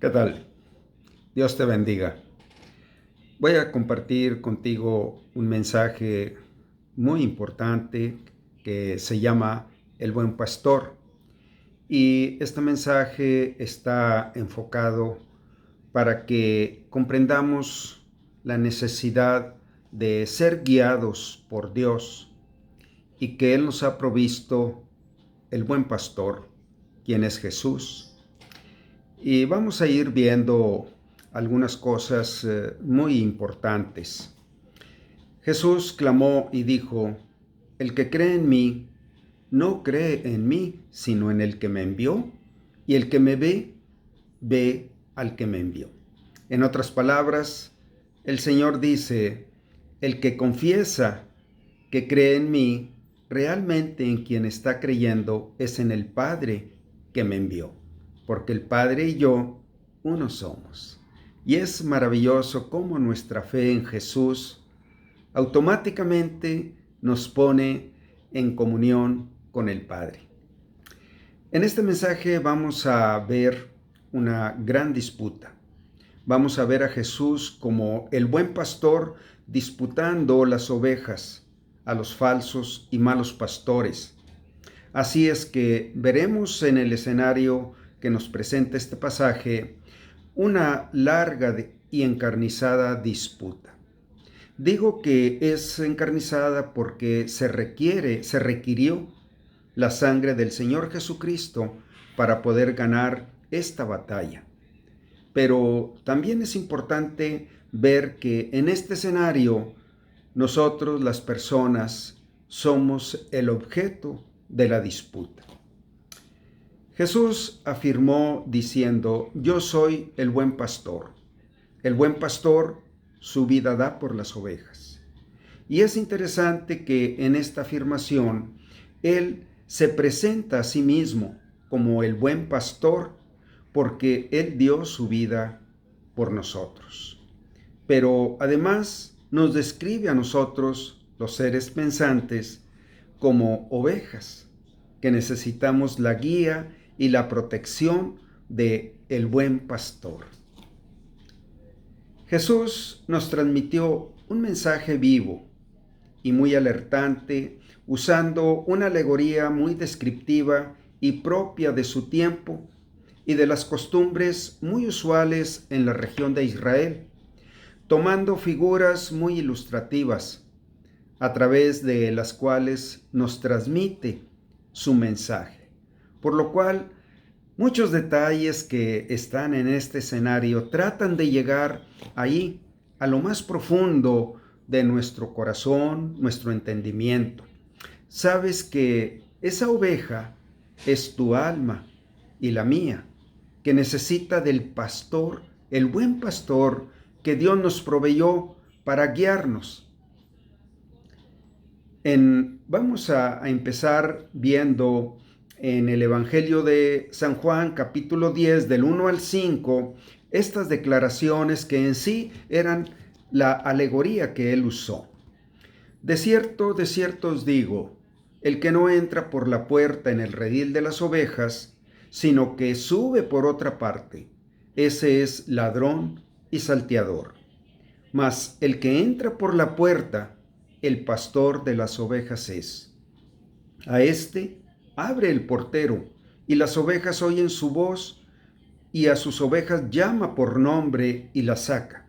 ¿Qué tal? Dios te bendiga. Voy a compartir contigo un mensaje muy importante que se llama El Buen Pastor. Y este mensaje está enfocado para que comprendamos la necesidad de ser guiados por Dios y que Él nos ha provisto el buen pastor, quien es Jesús. Y vamos a ir viendo algunas cosas muy importantes. Jesús clamó y dijo: el que cree en mí, no cree en mí, sino en el que me envió, y el que me ve, ve al que me envió. En otras palabras, el Señor dice: el que confiesa que cree en mí, realmente en quien está creyendo es en el Padre que me envió, porque el Padre y yo uno somos. Y es maravilloso cómo nuestra fe en Jesús automáticamente nos pone en comunión con el Padre. En este mensaje vamos a ver una gran disputa. Vamos a ver a Jesús como el buen pastor disputando las ovejas a los falsos y malos pastores. Así es que veremos en el escenario que nos presenta este pasaje una larga y encarnizada disputa. Digo que es encarnizada porque se requirió la sangre del Señor Jesucristo para poder ganar esta batalla. Pero también es importante ver que en este escenario nosotros, las personas, somos el objeto de la disputa. Jesús afirmó diciendo: yo soy el buen pastor. El buen pastor su vida da por las ovejas. Y es interesante que en esta afirmación Él se presenta a sí mismo como el buen pastor porque Él dio su vida por nosotros. Pero además nos describe a nosotros, los seres pensantes, como ovejas, que necesitamos la guía y la protección de el buen pastor. Jesús nos transmitió un mensaje vivo y muy alertante, usando una alegoría muy descriptiva y propia de su tiempo y de las costumbres muy usuales en la región de Israel, tomando figuras muy ilustrativas, a través de las cuales nos transmite su mensaje. Por lo cual, muchos detalles que están en este escenario tratan de llegar ahí, a lo más profundo de nuestro corazón, nuestro entendimiento. Sabes que esa oveja es tu alma y la mía, que necesita del pastor, el buen pastor que Dios nos proveyó para guiarnos. Vamos a empezar viendo en el Evangelio de San Juan, capítulo 10, del 1 al 5, estas declaraciones que en sí eran la alegoría que él usó. De cierto os digo, el que no entra por la puerta en el redil de las ovejas, sino que sube por otra parte, ese es ladrón y salteador. Mas el que entra por la puerta, el pastor de las ovejas es. A éste abre el portero, y las ovejas oyen su voz, y a sus ovejas llama por nombre y las saca.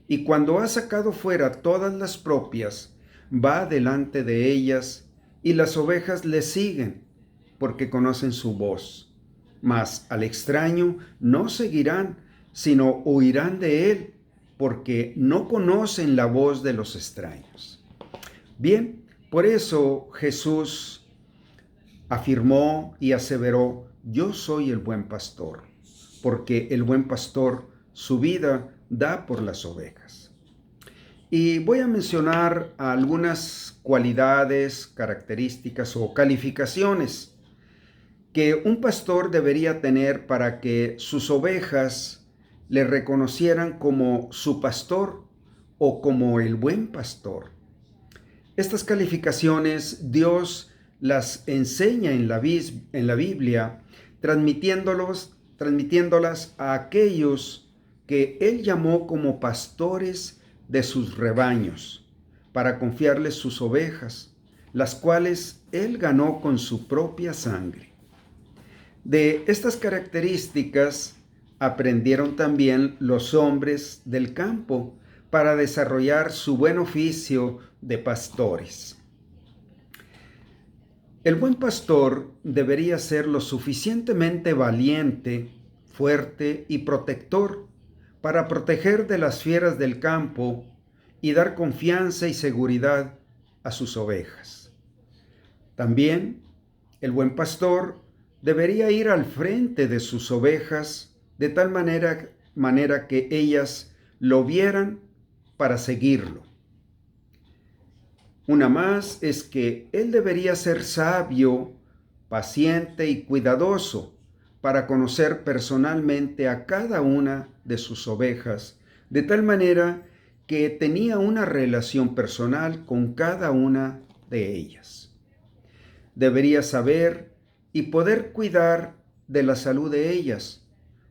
Y cuando ha sacado fuera todas las propias, va delante de ellas, y las ovejas le siguen, porque conocen su voz. Mas al extraño no seguirán, sino huirán de él, porque no conocen la voz de los extraños. Bien, por eso Jesús afirmó y aseveró: yo soy el buen pastor, porque el buen pastor su vida da por las ovejas. Y voy a mencionar algunas cualidades, características o calificaciones que un pastor debería tener para que sus ovejas le reconocieran como su pastor o como el buen pastor. Estas calificaciones Dios las enseña en la Biblia, transmitiéndolas transmitiéndolas a aquellos que él llamó como pastores de sus rebaños, para confiarles sus ovejas, las cuales él ganó con su propia sangre. De estas características aprendieron también los hombres del campo para desarrollar su buen oficio de pastores. El buen pastor debería ser lo suficientemente valiente, fuerte y protector para proteger de las fieras del campo y dar confianza y seguridad a sus ovejas. También el buen pastor debería ir al frente de sus ovejas de tal manera que ellas lo vieran para seguirlo. Una más es que él debería ser sabio, paciente y cuidadoso para conocer personalmente a cada una de sus ovejas, de tal manera que tenía una relación personal con cada una de ellas. Debería saber y poder cuidar de la salud de ellas,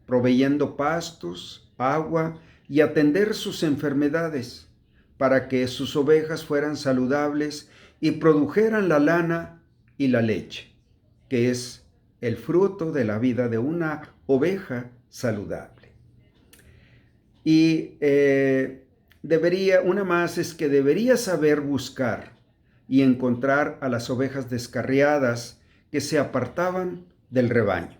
proveyendo pastos, agua y atender sus enfermedades, para que sus ovejas fueran saludables y produjeran la lana y la leche, que es el fruto de la vida de una oveja saludable. Y una más es que debería saber buscar y encontrar a las ovejas descarriadas que se apartaban del rebaño.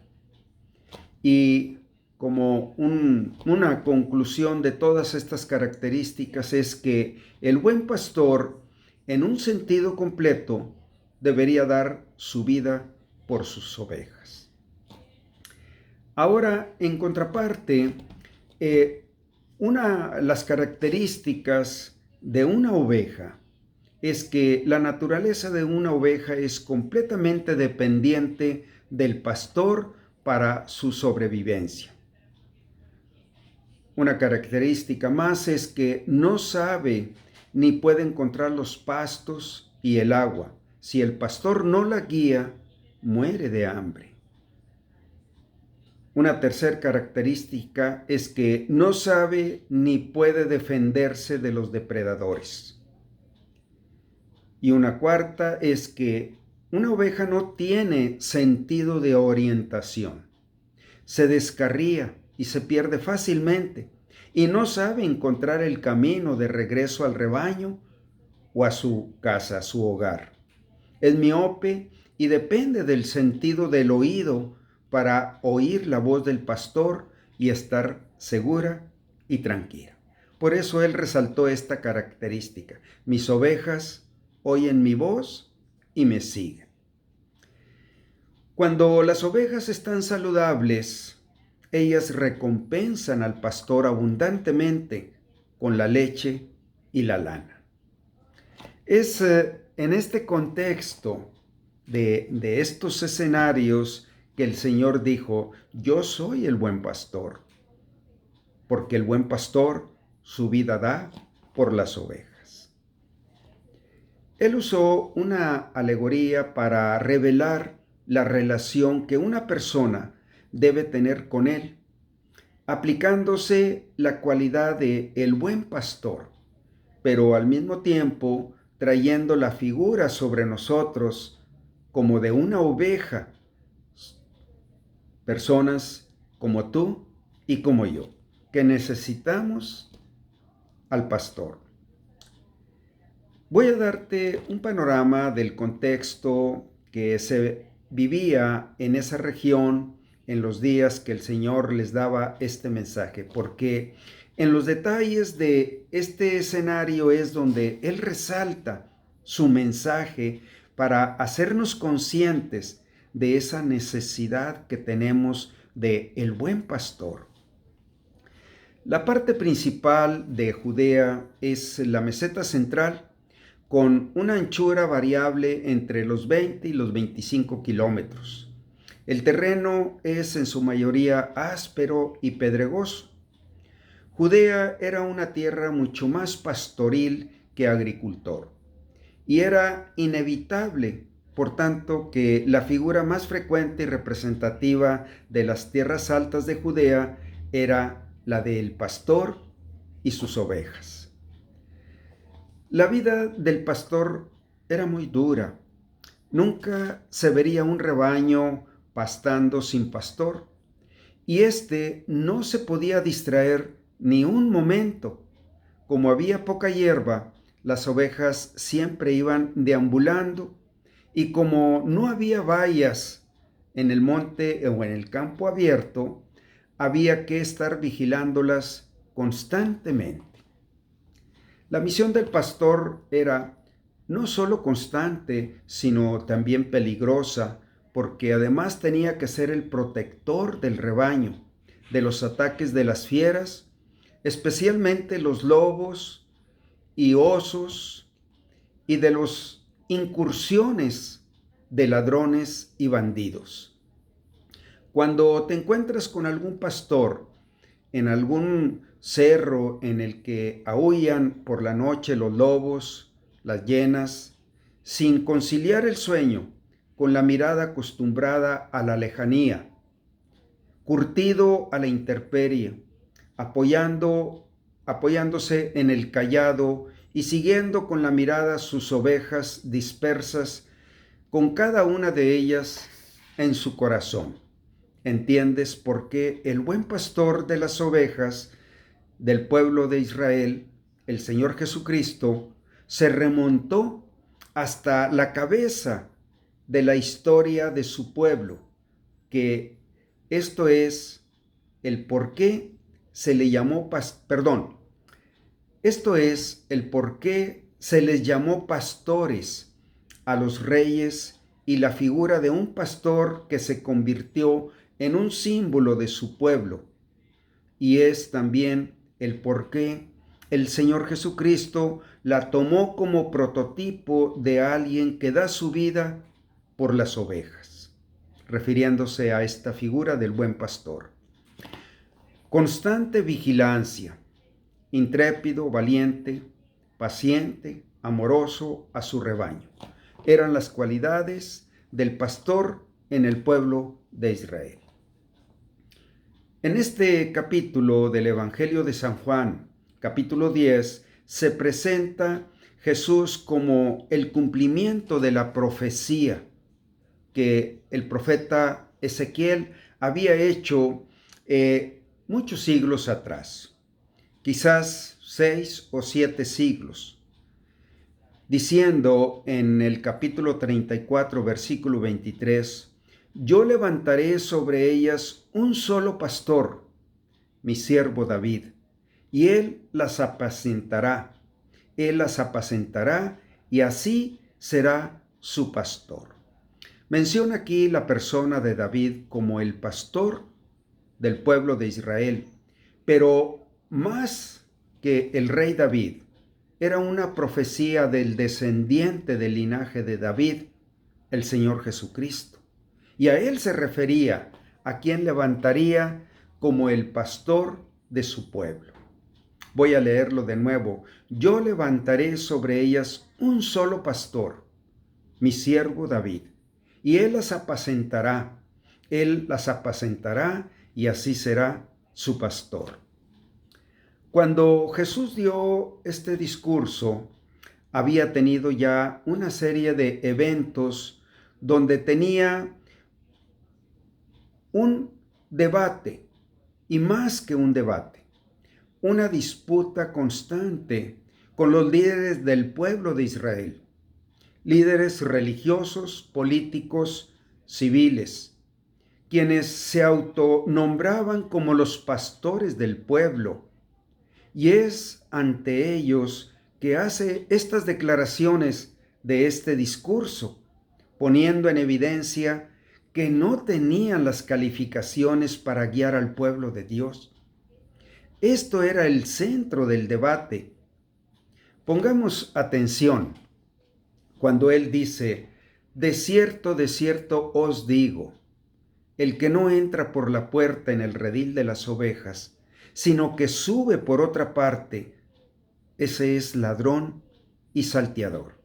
Y como una conclusión de todas estas características es que el buen pastor, en un sentido completo, debería dar su vida por sus ovejas. Ahora, en contraparte, las características de una oveja es que la naturaleza de una oveja es completamente dependiente del pastor para su sobrevivencia. Una característica más es que no sabe ni puede encontrar los pastos y el agua. Si el pastor no la guía, muere de hambre. Una tercera característica es que no sabe ni puede defenderse de los depredadores. Y una cuarta es que una oveja no tiene sentido de orientación. Se descarría y se pierde fácilmente y no sabe encontrar el camino de regreso al rebaño o a su casa, a su hogar. Es miope y depende del sentido del oído para oír la voz del pastor y estar segura y tranquila. Por eso él resaltó esta característica. Mis ovejas oyen mi voz y me siguen. Cuando las ovejas están saludables, ellas recompensan al pastor abundantemente con la leche y la lana. Es en este contexto de estos escenarios que el Señor dijo, yo soy el buen pastor, porque el buen pastor su vida da por las ovejas. Él usó una alegoría para revelar la relación que una persona debe tener con él, aplicándose la cualidad de el buen pastor, pero al mismo tiempo trayendo la figura sobre nosotros como de una oveja, personas como tú y como yo, que necesitamos al pastor. Voy a darte un panorama del contexto que se vivía en esa región en los días que el Señor les daba este mensaje, porque en los detalles de este escenario es donde Él resalta su mensaje para hacernos conscientes de esa necesidad que tenemos de el buen pastor. La parte principal de Judea es la meseta central, con una anchura variable entre los 20 y los 25 kilómetros. El terreno es en su mayoría áspero y pedregoso. Judea era una tierra mucho más pastoril que agricultor, y era inevitable por tanto, que la figura más frecuente y representativa de las tierras altas de Judea era la del pastor y sus ovejas. La vida del pastor era muy dura. Nunca se vería un rebaño pastando sin pastor, y éste no se podía distraer ni un momento. Como había poca hierba, las ovejas siempre iban deambulando, y como no había vallas en el monte o en el campo abierto, había que estar vigilándolas constantemente. La misión del pastor era no solo constante, sino también peligrosa, porque además tenía que ser el protector del rebaño, de los ataques de las fieras, especialmente los lobos y osos, y de las incursiones de ladrones y bandidos. Cuando te encuentras con algún pastor en algún cerro en el que aúllan por la noche los lobos, las hienas, sin conciliar el sueño con la mirada acostumbrada a la lejanía, curtido a la intemperie, apoyándose en el cayado y siguiendo con la mirada sus ovejas dispersas, con cada una de ellas en su corazón. ¿Entiendes por qué el buen pastor de las ovejas del pueblo de Israel, el Señor Jesucristo, se remontó hasta la cabeza de la historia de su pueblo? Que esto es el por qué se le llamó esto es el por qué se les llamó pastores a los reyes, y la figura de un pastor que se convirtió en un símbolo de su pueblo. Y es también el por qué el Señor Jesucristo la tomó como prototipo de alguien que da su vida por las ovejas, refiriéndose a esta figura del buen pastor. Constante vigilancia, intrépido, valiente, paciente, amoroso a su rebaño, eran las cualidades del pastor en el pueblo de Israel. En este capítulo del Evangelio de San Juan, capítulo 10, se presenta Jesús como el cumplimiento de la profecía que el profeta Ezequiel había hecho muchos siglos atrás, quizás 6 o 7 siglos, diciendo en el capítulo 34, versículo 23, yo levantaré sobre ellas un solo pastor, mi siervo David, y él las apacentará y así será su pastor. Menciona aquí la persona de David como el pastor del pueblo de Israel, pero más que el rey David, era una profecía del descendiente del linaje de David, el Señor Jesucristo. Y a él se refería, a quien levantaría como el pastor de su pueblo. Voy a leerlo de nuevo. Yo levantaré sobre ellas un solo pastor, mi siervo David, y él las apacentará y así será su pastor. Cuando Jesús dio este discurso, había tenido ya una serie de eventos donde tenía un debate, y más que un debate, una disputa constante con los líderes del pueblo de Israel, líderes religiosos, políticos, civiles, quienes se autonombraban como los pastores del pueblo. Y es ante ellos que hace estas declaraciones de este discurso, poniendo en evidencia que no tenían las calificaciones para guiar al pueblo de Dios. Esto era el centro del debate. Pongamos atención cuando él dice, de cierto os digo, el que no entra por la puerta en el redil de las ovejas, sino que sube por otra parte, ese es ladrón y salteador.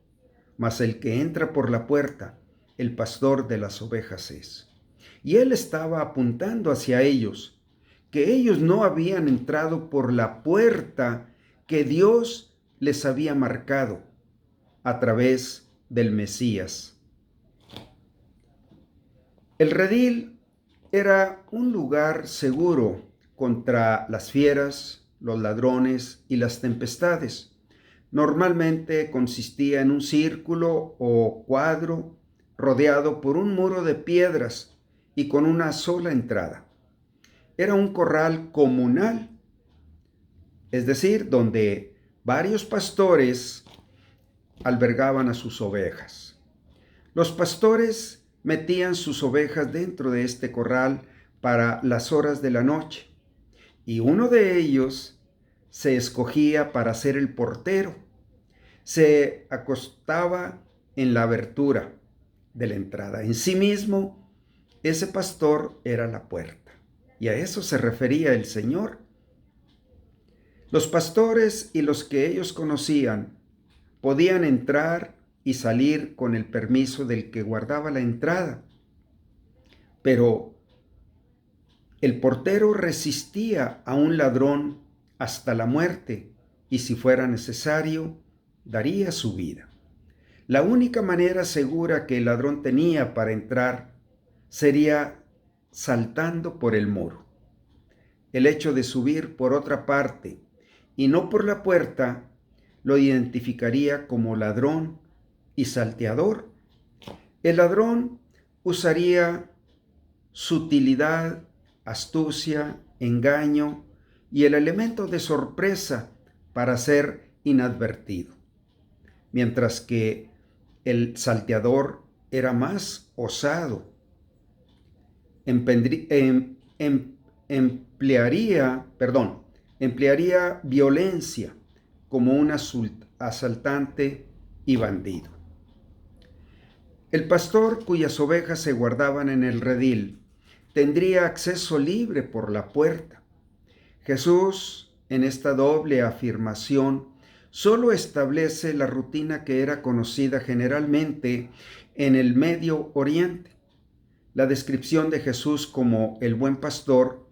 Mas el que entra por la puerta, el pastor de las ovejas es. Y él estaba apuntando hacia ellos, que ellos no habían entrado por la puerta que Dios les había marcado a través del Mesías. El redil era un lugar seguro contra las fieras, los ladrones y las tempestades. Normalmente consistía en un círculo o cuadro rodeado por un muro de piedras y con una sola entrada. Era un corral comunal, es decir, donde varios pastores albergaban a sus ovejas. Los pastores metían sus ovejas dentro de este corral para las horas de la noche, y uno de ellos se escogía para ser el portero. Se acostaba en la abertura de la entrada. En sí mismo, ese pastor era la puerta, y a eso se refería el Señor. Los pastores y los que ellos conocían podían entrar y salir con el permiso del que guardaba la entrada, pero el portero resistía a un ladrón hasta la muerte y, si fuera necesario, daría su vida. La única manera segura que el ladrón tenía para entrar sería saltando por el muro. El hecho de subir por otra parte y no por la puerta lo identificaría como ladrón y salteador. El ladrón usaría sutilidad, astucia, engaño y el elemento de sorpresa para ser inadvertido, mientras que el salteador era más osado. Emplearía violencia como un asaltante y bandido. El pastor, cuyas ovejas se guardaban en el redil, tendría acceso libre por la puerta. Jesús, en esta doble afirmación, solo establece la rutina que era conocida generalmente en el Medio Oriente. La descripción de Jesús como el buen pastor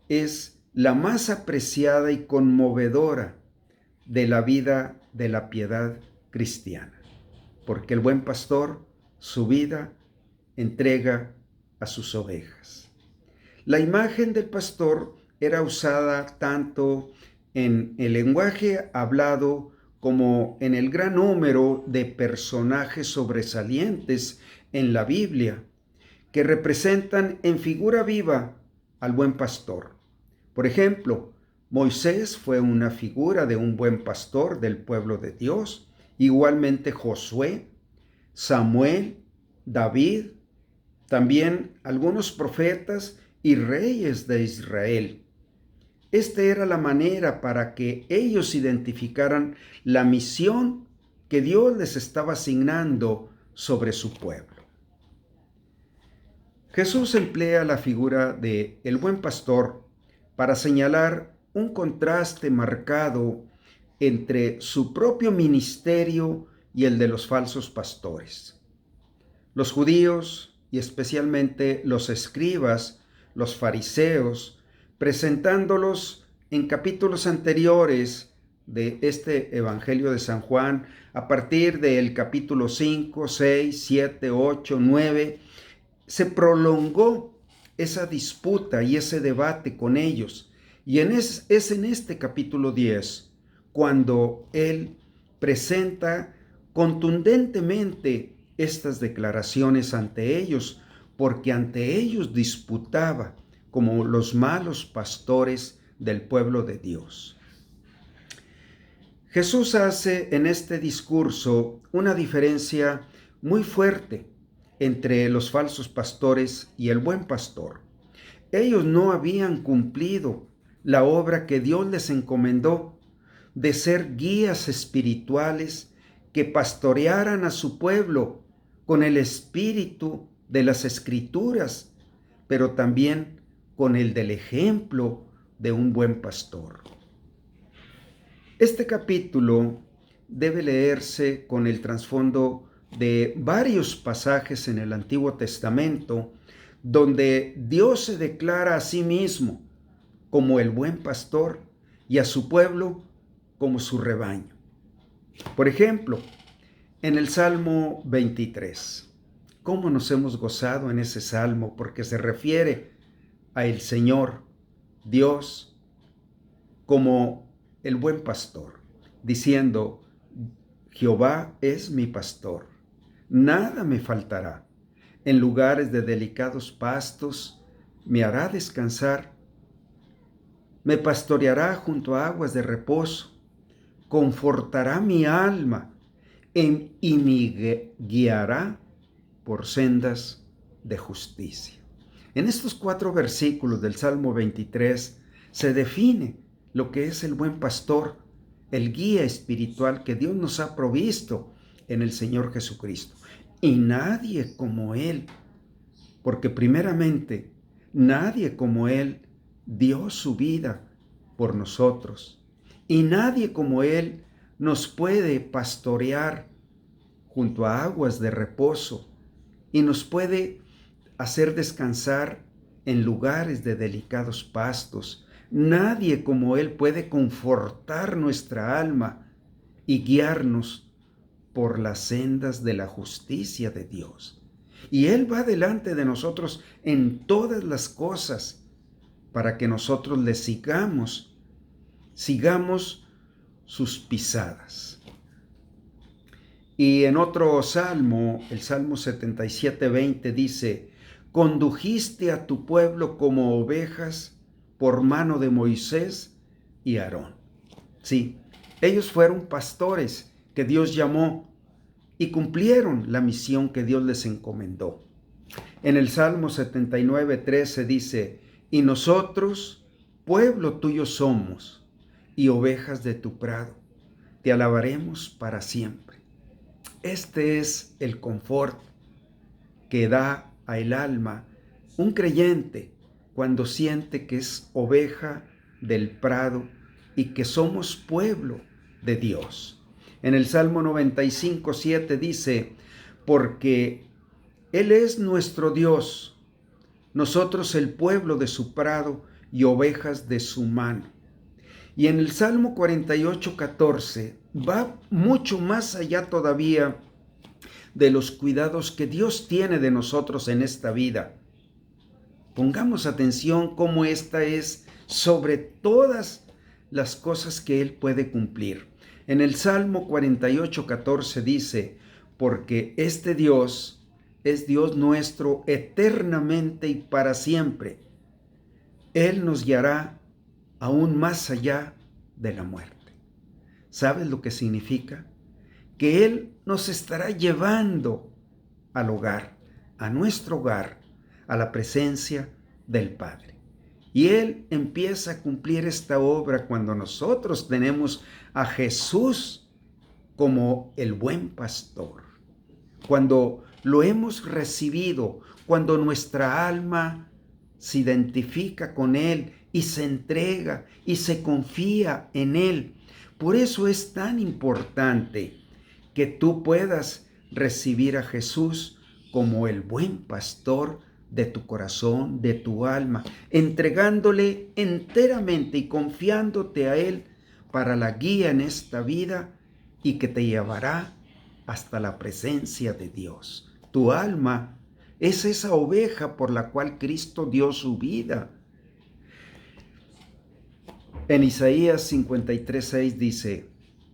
es la más apreciada y conmovedora de la vida de la piedad cristiana, porque el buen pastor su vida entrega a sus ovejas. La imagen del pastor era usada tanto en el lenguaje hablado como en el gran número de personajes sobresalientes en la Biblia, que representan en figura viva al buen pastor. Por ejemplo, Moisés fue una figura de un buen pastor del pueblo de Dios, igualmente Josué, Samuel, David, también algunos profetas y reyes de Israel. Esta era la manera para que ellos identificaran la misión que Dios les estaba asignando sobre su pueblo. Jesús emplea la figura de el buen pastor para señalar un contraste marcado entre su propio ministerio y el de los falsos pastores. Los judíos, y especialmente los escribas, los fariseos, presentándolos en capítulos anteriores de este Evangelio de San Juan, a partir del capítulo 5, 6, 7, 8, 9, se prolongó esa disputa y ese debate con ellos. Y es en este capítulo 10 cuando él presenta contundentemente estas declaraciones ante ellos, porque ante ellos disputaba como los malos pastores del pueblo de Dios. Jesús hace en este discurso una diferencia muy fuerte entre los falsos pastores y el buen pastor. Ellos no habían cumplido la obra que Dios les encomendó de ser guías espirituales que pastorearan a su pueblo con el espíritu de las Escrituras, pero también con el del ejemplo de un buen pastor. Este capítulo debe leerse con el trasfondo de varios pasajes en el Antiguo Testamento donde Dios se declara a sí mismo como el buen pastor y a su pueblo como su rebaño. Por ejemplo, en el Salmo 23, ¿cómo nos hemos gozado en ese salmo? Porque se refiere a el Señor, Dios, como el buen pastor, diciendo: Jehová es mi pastor, nada me faltará. En lugares de delicados pastos me hará descansar, me pastoreará junto a aguas de reposo, confortará mi alma y me guiará por sendas de justicia. En estos 4 versículos del Salmo 23 se define lo que es el buen pastor, el guía espiritual que Dios nos ha provisto en el Señor Jesucristo. Y nadie como Él, porque primeramente nadie como Él dio su vida por nosotros. Y nadie como Él nos puede pastorear junto a aguas de reposo y nos puede hacer descansar en lugares de delicados pastos. Nadie como Él puede confortar nuestra alma y guiarnos por las sendas de la justicia de Dios. Y Él va delante de nosotros en todas las cosas para que nosotros le sigamos sus pisadas. Y en otro salmo, el Salmo 77:20 dice: condujiste a tu pueblo como ovejas por mano de Moisés y Aarón. Sí, ellos fueron pastores que Dios llamó y cumplieron la misión que Dios les encomendó. En el Salmo 79:13 dice: y nosotros, pueblo tuyo somos, y ovejas de tu prado, te alabaremos para siempre. Este es el confort que da al alma un creyente cuando siente que es oveja del prado y que somos pueblo de Dios. En el Salmo 95:7 dice: porque Él es nuestro Dios, nosotros el pueblo de su prado y ovejas de su mano. Y en el Salmo 48:14 va mucho más allá todavía de los cuidados que Dios tiene de nosotros en esta vida. Pongamos atención cómo esta es sobre todas las cosas que Él puede cumplir. En el Salmo 48:14 dice: porque este Dios es Dios nuestro eternamente y para siempre. Él nos guiará aún más allá de la muerte. ¿Sabes lo que significa? Que Él nos estará llevando al hogar, a nuestro hogar, a la presencia del Padre. Y Él empieza a cumplir esta obra cuando nosotros tenemos a Jesús como el buen pastor. Cuando lo hemos recibido, cuando nuestra alma se identifica con Él y se entrega y se confía en Él. Por eso es tan importante que tú puedas recibir a Jesús como el buen pastor de tu corazón, de tu alma, entregándole enteramente y confiándote a Él para la guía en esta vida y que te llevará hasta la presencia de Dios. Tu alma es esa oveja por la cual Cristo dio su vida. En Isaías 53:6 dice: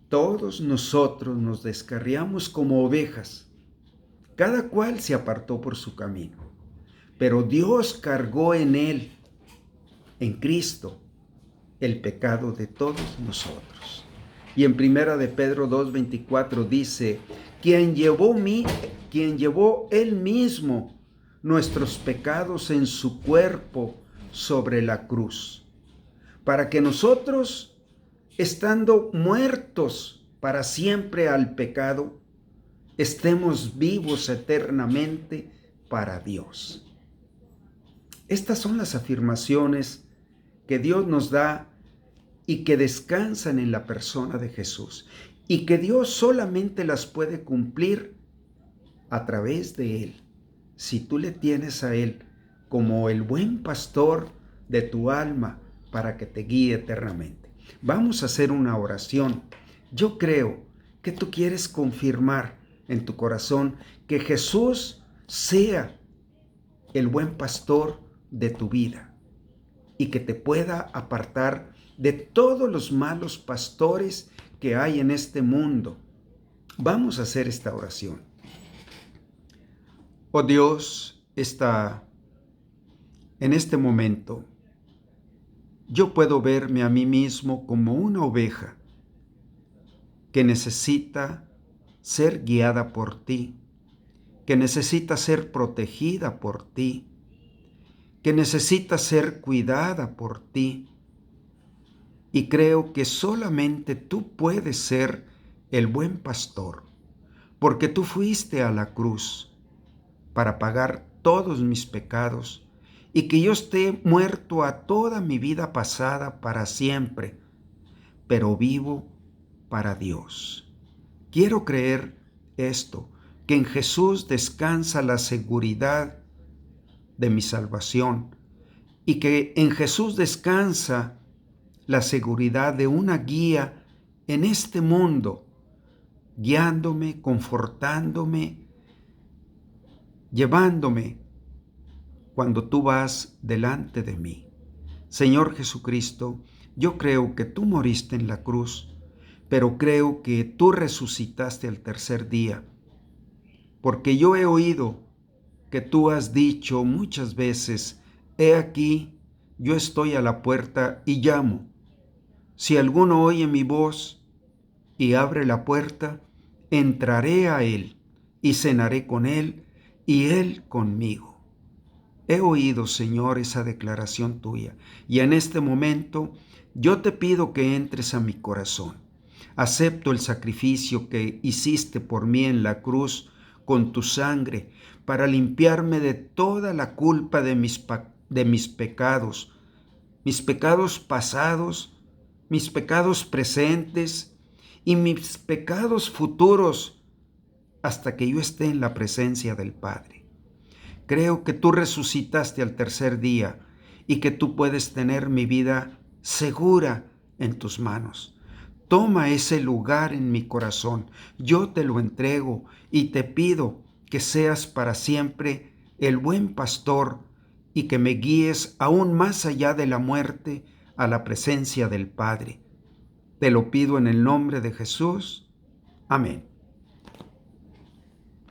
todos nosotros nos descarriamos como ovejas, cada cual se apartó por su camino, pero Dios cargó en Él, en Cristo, el pecado de todos nosotros. Y en Primera de Pedro 2:24 dice: quien llevó Él mismo nuestros pecados en su cuerpo sobre la cruz, para que nosotros, estando muertos para siempre al pecado, estemos vivos eternamente para Dios. Estas son las afirmaciones que Dios nos da y que descansan en la persona de Jesús, y que Dios solamente las puede cumplir a través de Él. Si tú le tienes a Él como el buen pastor de tu alma para que te guíe eternamente. Vamos a hacer una oración. Yo creo que tú quieres confirmar en tu corazón que Jesús sea el buen pastor de tu vida y que te pueda apartar de todos los malos pastores que hay en este mundo. Vamos a hacer esta oración. Oh Dios, en este momento, yo puedo verme a mí mismo como una oveja que necesita ser guiada por ti, que necesita ser protegida por ti, que necesita ser cuidada por ti. Y creo que solamente tú puedes ser el buen pastor, porque tú fuiste a la cruz para pagar todos mis pecados y que yo esté muerto a toda mi vida pasada para siempre, pero vivo para Dios. Quiero creer esto, que en Jesús descansa la seguridad de mi salvación y que en Jesús descansa la seguridad de una guía en este mundo, guiándome, confortándome, llevándome cuando tú vas delante de mí. Señor Jesucristo, yo creo que tú moriste en la cruz, pero creo que tú resucitaste al tercer día, porque yo he oído que tú has dicho muchas veces, he aquí, yo estoy a la puerta y llamo. Si alguno oye mi voz y abre la puerta, entraré a él y cenaré con él y él conmigo. He oído, Señor, esa declaración tuya y en este momento yo te pido que entres a mi corazón. Acepto el sacrificio que hiciste por mí en la cruz con tu sangre para limpiarme de toda la culpa de mis pecados pasados, mis pecados presentes y mis pecados futuros hasta que yo esté en la presencia del Padre. Creo que tú resucitaste al tercer día y que tú puedes tener mi vida segura en tus manos. Toma ese lugar en mi corazón, yo te lo entrego y te pido que seas para siempre el buen pastor y que me guíes aún más allá de la muerte a la presencia del Padre. Te lo pido en el nombre de Jesús. Amén.